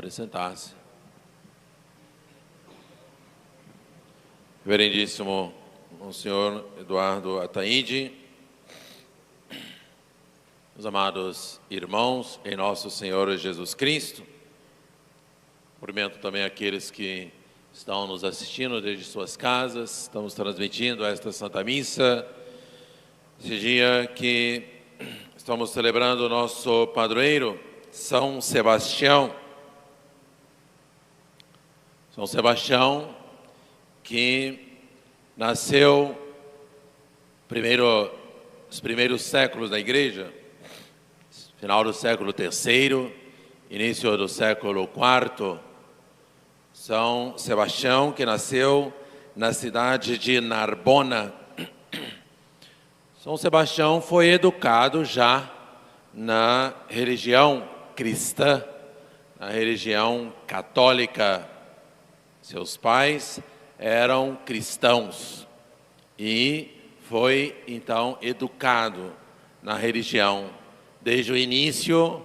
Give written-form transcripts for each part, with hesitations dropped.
Pode sentar-se. Reverendíssimo Monsenhor Eduardo Ataíde, meus amados irmãos em nosso Senhor Jesus Cristo, cumprimento também aqueles que estão nos assistindo desde suas casas. Estamos transmitindo esta Santa Missa, esse dia que estamos celebrando o nosso padroeiro, São Sebastião. São Sebastião, que nasceu nos primeiros séculos da Igreja, final do século III, início do século IV. São Sebastião, que nasceu na cidade de Narbona. São Sebastião foi educado já na religião cristã, na religião católica. Seus pais eram cristãos e foi então educado na religião. Desde o início,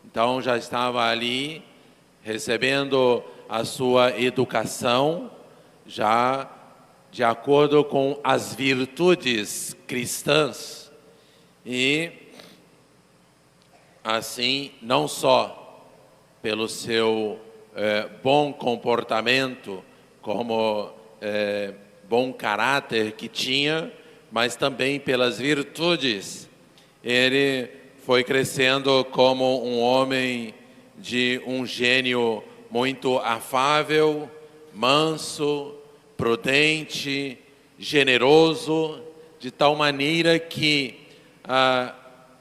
então já estava ali recebendo a sua educação, já de acordo com as virtudes cristãs. E assim, não só pelo seu bom comportamento, como bom caráter que tinha, mas também pelas virtudes. Ele foi crescendo como um homem de um gênio muito afável, manso, prudente, generoso, de tal maneira que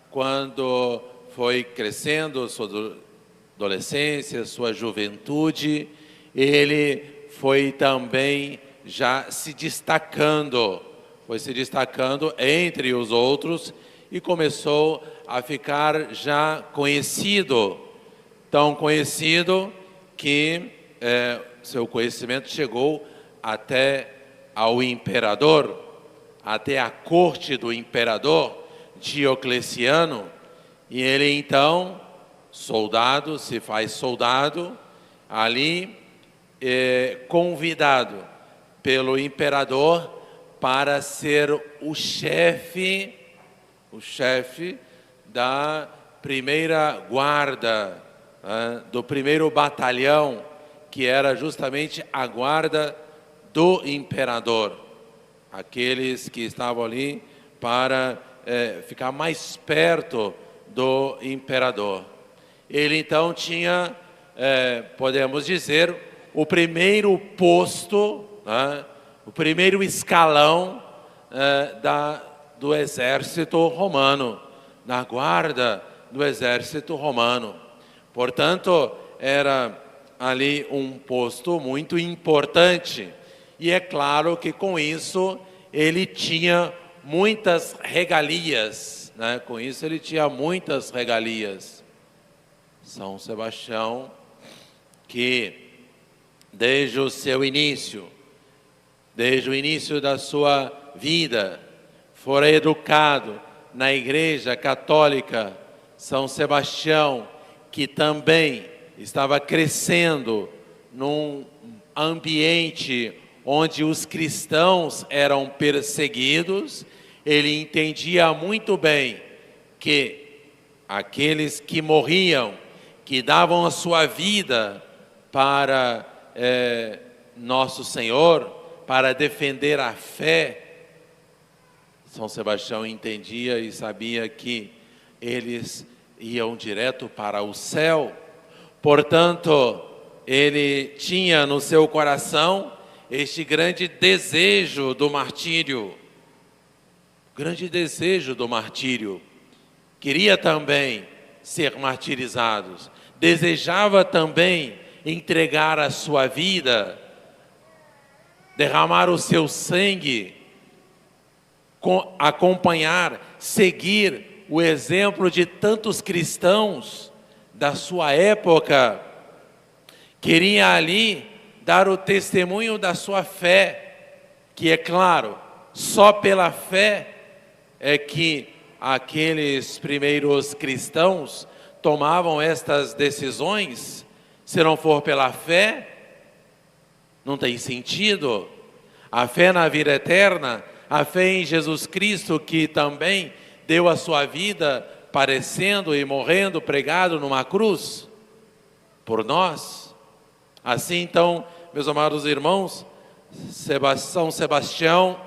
quando foi crescendo, sua adolescência, sua juventude, ele foi também já se destacando, entre os outros e começou a ficar já conhecido, tão conhecido que seu conhecimento chegou até ao imperador, até a corte do imperador Diocleciano, e ele então, se faz soldado, ali convidado pelo imperador para ser o chefe da primeira guarda, do primeiro batalhão, que era justamente a guarda do imperador, aqueles que estavam ali para ficar mais perto do imperador. Ele então tinha, podemos dizer, o primeiro posto, o primeiro escalão do exército romano, na guarda do exército romano. Portanto, era ali um posto muito importante. E é claro que com isso ele tinha muitas regalias, Com isso ele tinha muitas regalias. São Sebastião, que desde o seu início, desde o início da sua vida, fora educado na Igreja Católica. São Sebastião, que também estava crescendo num ambiente onde os cristãos eram perseguidos. Ele entendia muito bem que aqueles que morriam, que davam a sua vida para Nosso Senhor, para defender a fé, São Sebastião entendia e sabia que eles iam direto para o céu. Portanto, ele tinha no seu coração este grande desejo do martírio. Queria também ser martirizado. Desejava também entregar a sua vida, derramar o seu sangue, acompanhar, seguir o exemplo de tantos cristãos da sua época. Queria ali dar o testemunho da sua fé, que é claro, só pela fé é que aqueles primeiros cristãos tomavam estas decisões Se não for pela fé, não tem sentido. A fé na vida eterna, a fé em Jesus Cristo, que também deu a sua vida padecendo e morrendo pregado numa cruz por nós. Assim então, meus amados irmãos, São Sebastião,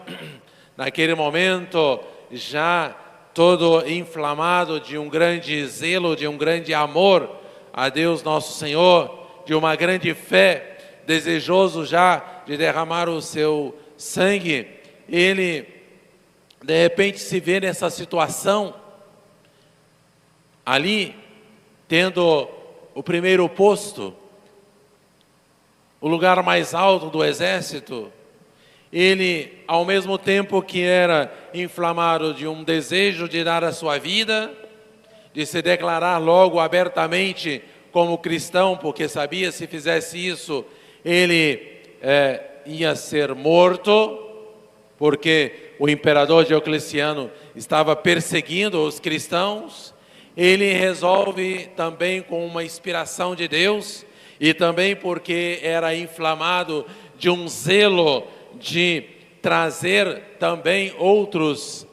naquele momento, já todo inflamado de um grande zelo, de um grande amor a Deus nosso Senhor, de uma grande fé, desejoso já de derramar o seu sangue, ele de repente se vê nessa situação, ali, tendo o primeiro posto, o lugar mais alto do exército. Ele, ao mesmo tempo que era inflamado de um desejo de dar a sua vida, de se declarar logo abertamente como cristão, porque sabia se fizesse isso, ele ia ser morto, porque o imperador Diocleciano estava perseguindo os cristãos. Ele resolve também, com uma inspiração de Deus, e também porque era inflamado de um zelo de trazer também outros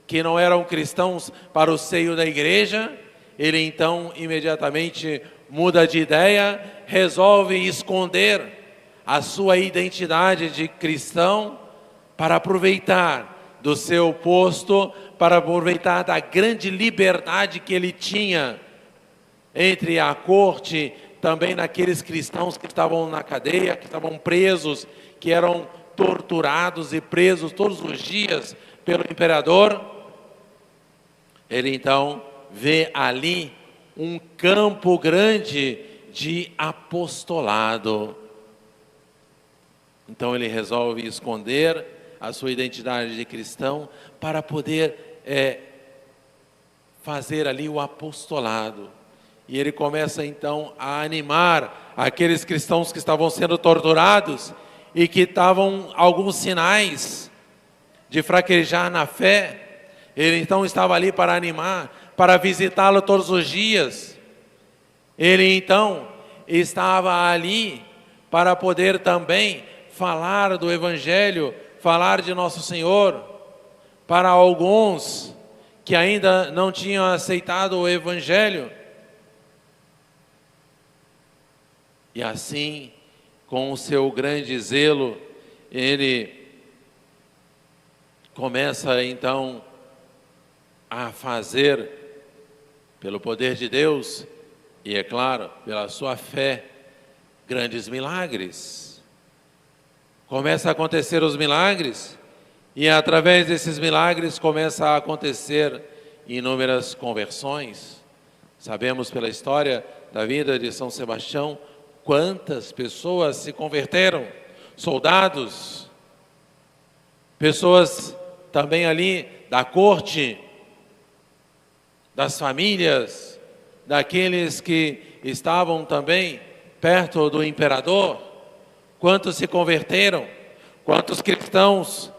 que não eram cristãos para o seio da igreja, ele então imediatamente muda de ideia, resolve esconder a sua identidade de cristão para aproveitar do seu posto, para aproveitar da grande liberdade que ele tinha entre a corte, também naqueles cristãos que estavam na cadeia, que estavam presos, que eram torturados e presos todos os dias pelo imperador. Ele então vê ali um campo grande de apostolado. Então ele resolve esconder a sua identidade de cristão para poder fazer ali o apostolado. E ele começa então a animar aqueles cristãos que estavam sendo torturados e que estavam alguns sinais de fraquejar na fé. Ele então estava ali para animar, para visitá-lo todos os dias. Ele então estava ali para poder também falar do Evangelho, falar de Nosso Senhor para alguns que ainda não tinham aceitado o Evangelho. E assim, com o seu grande zelo, ele começa então a fazer, pelo poder de Deus, e é claro, pela sua fé, grandes milagres. Começa a acontecer os milagres, e através desses milagres começa a acontecer inúmeras conversões. Sabemos pela história da vida de São Sebastião quantas pessoas se converteram, soldados, pessoas também ali da corte, das famílias, daqueles que estavam também perto do imperador. Quantos se converteram, quantos cristãos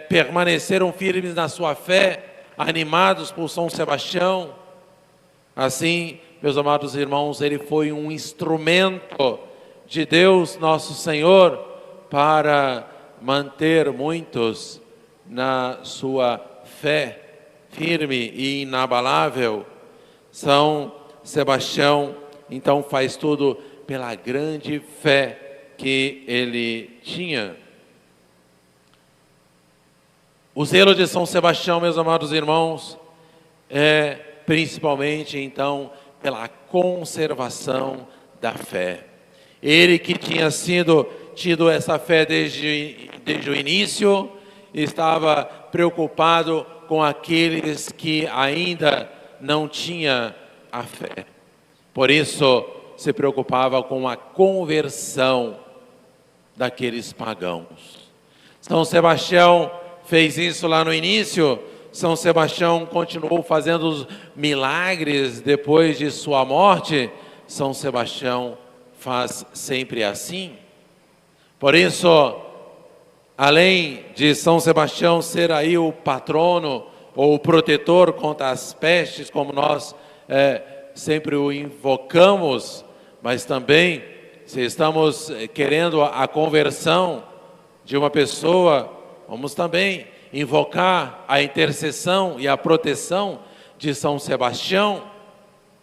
permaneceram firmes na sua fé, animados por São Sebastião. Assim, meus amados irmãos, ele foi um instrumento de Deus nosso Senhor para manter muitos na sua fé firme e inabalável. São Sebastião então faz tudo pela grande fé que ele tinha. O zelo de São Sebastião, meus amados irmãos, é principalmente então pela conservação da fé. Ele que tinha tido essa fé desde o início, estava preocupado com aqueles que ainda não tinham a fé. Por isso, se preocupava com a conversão daqueles pagãos. São Sebastião fez isso lá no início. São Sebastião continuou fazendo os milagres depois de sua morte. São Sebastião faz sempre assim. Por isso, além de São Sebastião ser aí o patrono ou o protetor contra as pestes, como nós sempre o invocamos, mas também se estamos querendo a conversão de uma pessoa, vamos também invocar a intercessão e a proteção de São Sebastião,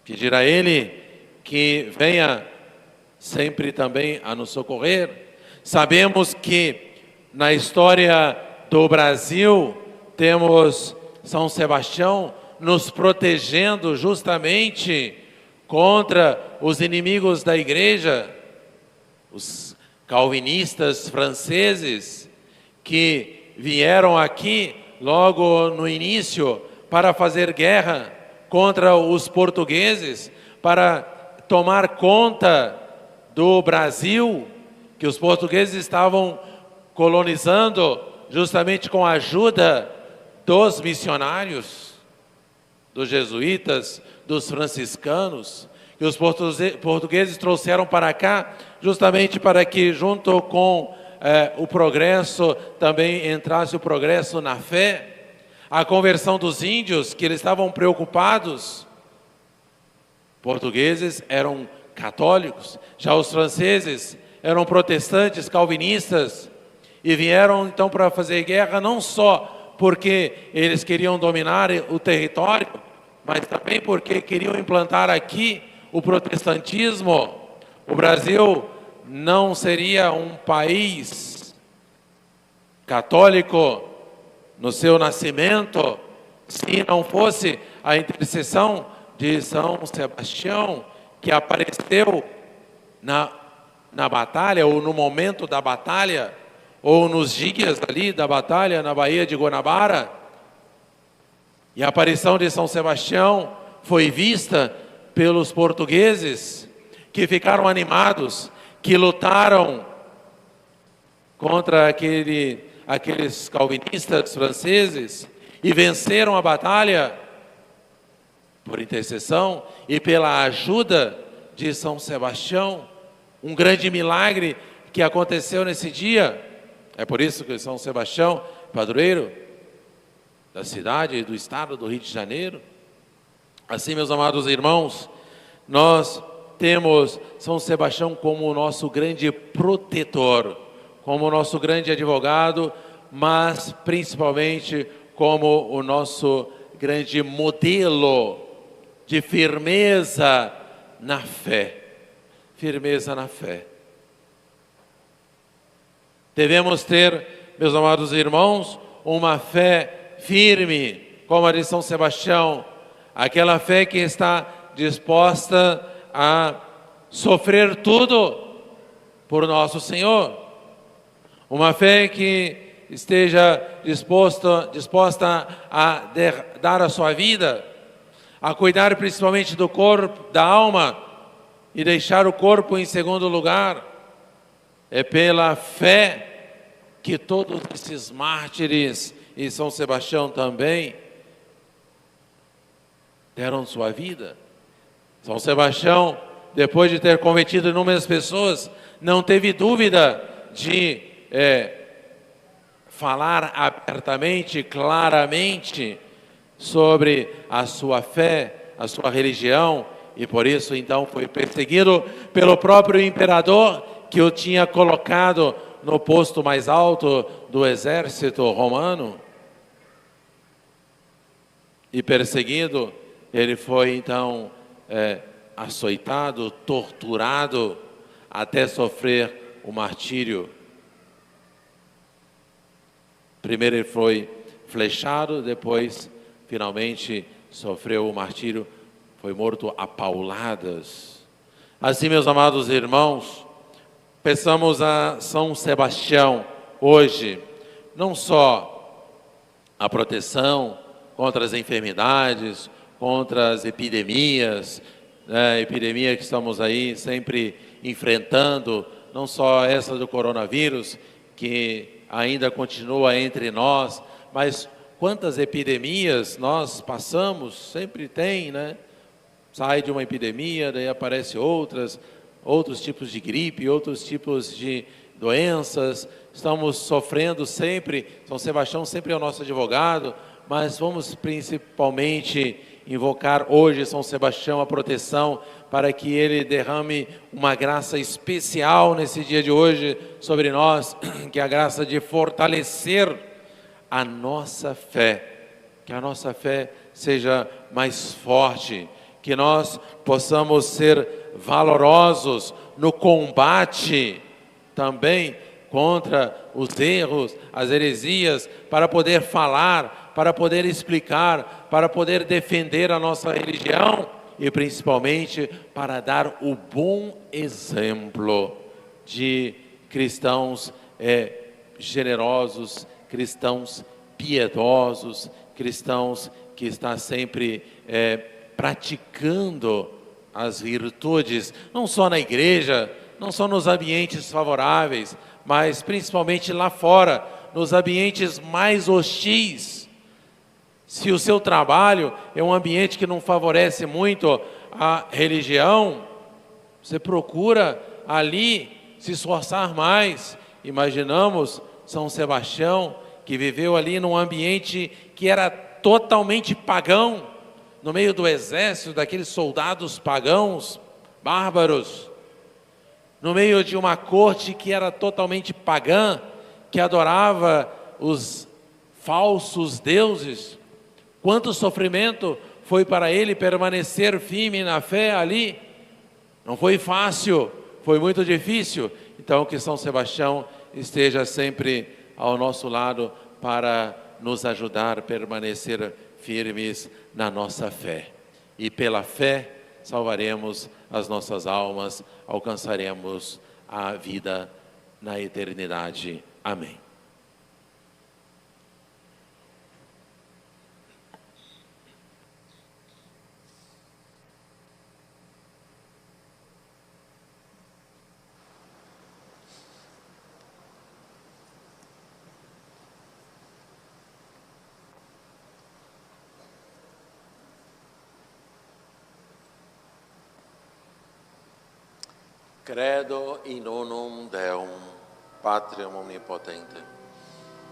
pedir a ele que venha sempre também a nos socorrer. Sabemos que na história do Brasil temos São Sebastião nos protegendo justamente contra os inimigos da igreja, os calvinistas franceses que vieram aqui logo no início para fazer guerra contra os portugueses, para tomar conta do Brasil, que os portugueses estavam colonizando justamente com a ajuda dos missionários, dos jesuítas, dos franciscanos, que os portugueses trouxeram para cá, justamente para que junto com o progresso também entrasse o progresso na fé, a conversão dos índios, que eles estavam preocupados. Portugueses eram católicos, já os franceses eram protestantes, calvinistas, e vieram então para fazer guerra não só porque eles queriam dominar o território, mas também porque queriam implantar aqui o protestantismo. O Brasil não seria um país católico no seu nascimento se não fosse a intercessão de São Sebastião, que apareceu na batalha, ou no momento da batalha, ou nos dias ali da batalha na Baía de Guanabara. E a aparição de São Sebastião foi vista pelos portugueses, que ficaram animados, que lutaram contra aqueles calvinistas franceses e venceram a batalha por intercessão e pela ajuda de São Sebastião. Um grande milagre que aconteceu nesse dia. É por isso que São Sebastião, padroeiro da cidade e do estado do Rio de Janeiro. Assim, meus amados irmãos, nós temos São Sebastião como o nosso grande protetor, como o nosso grande advogado, mas principalmente como o nosso grande modelo de firmeza na fé. Firmeza na fé. Devemos ter, meus amados irmãos, uma fé firme, como a de São Sebastião, aquela fé que está disposta a sofrer tudo por nosso Senhor, uma fé que esteja disposta a dar a sua vida, a cuidar principalmente do corpo, da alma, e deixar o corpo em segundo lugar. É pela fé que todos esses mártires, e São Sebastião também, deram sua vida. São Sebastião, depois de ter convertido inúmeras pessoas, não teve dúvida de falar abertamente, claramente, sobre a sua fé, a sua religião, e por isso então foi perseguido pelo próprio imperador, que o tinha colocado no posto mais alto do exército romano. E perseguido, ele foi então açoitado, torturado, até sofrer o martírio. Primeiro ele foi flechado, depois finalmente sofreu o martírio, foi morto a pauladas. Assim, meus amados irmãos, peçamos a São Sebastião hoje, não só a proteção contra as enfermidades, contra as epidemias, epidemia que estamos aí sempre enfrentando, não só essa do coronavírus, que ainda continua entre nós, mas quantas epidemias nós passamos, sempre tem, né? Sai de uma epidemia, daí aparece outros tipos de gripe, outros tipos de doenças, estamos sofrendo sempre. São Sebastião sempre é o nosso advogado, mas vamos principalmente invocar hoje São Sebastião a proteção para que ele derrame uma graça especial nesse dia de hoje sobre nós, que é a graça de fortalecer a nossa fé, que a nossa fé seja mais forte, que nós possamos ser valorosos no combate também contra os erros, as heresias, para poder falar, para poder explicar, para poder defender a nossa religião e principalmente para dar o bom exemplo de cristãos generosos, cristãos piedosos, cristãos que estão sempre praticando as virtudes, não só na igreja, não só nos ambientes favoráveis, mas principalmente lá fora, nos ambientes mais hostis. Se o seu trabalho é um ambiente que não favorece muito a religião, você procura ali se esforçar mais. Imaginamos São Sebastião, que viveu ali num ambiente que era totalmente pagão, no meio do exército, daqueles soldados pagãos, bárbaros, no meio de uma corte que era totalmente pagã, que adorava os falsos deuses. Quanto sofrimento foi para ele permanecer firme na fé ali? Não foi fácil, foi muito difícil. Então que São Sebastião esteja sempre ao nosso lado para nos ajudar a permanecer firmes na nossa fé. E pela fé salvaremos as nossas almas, alcançaremos a vida na eternidade. Amém. Credo in unum Deum, Patrem omnipotente,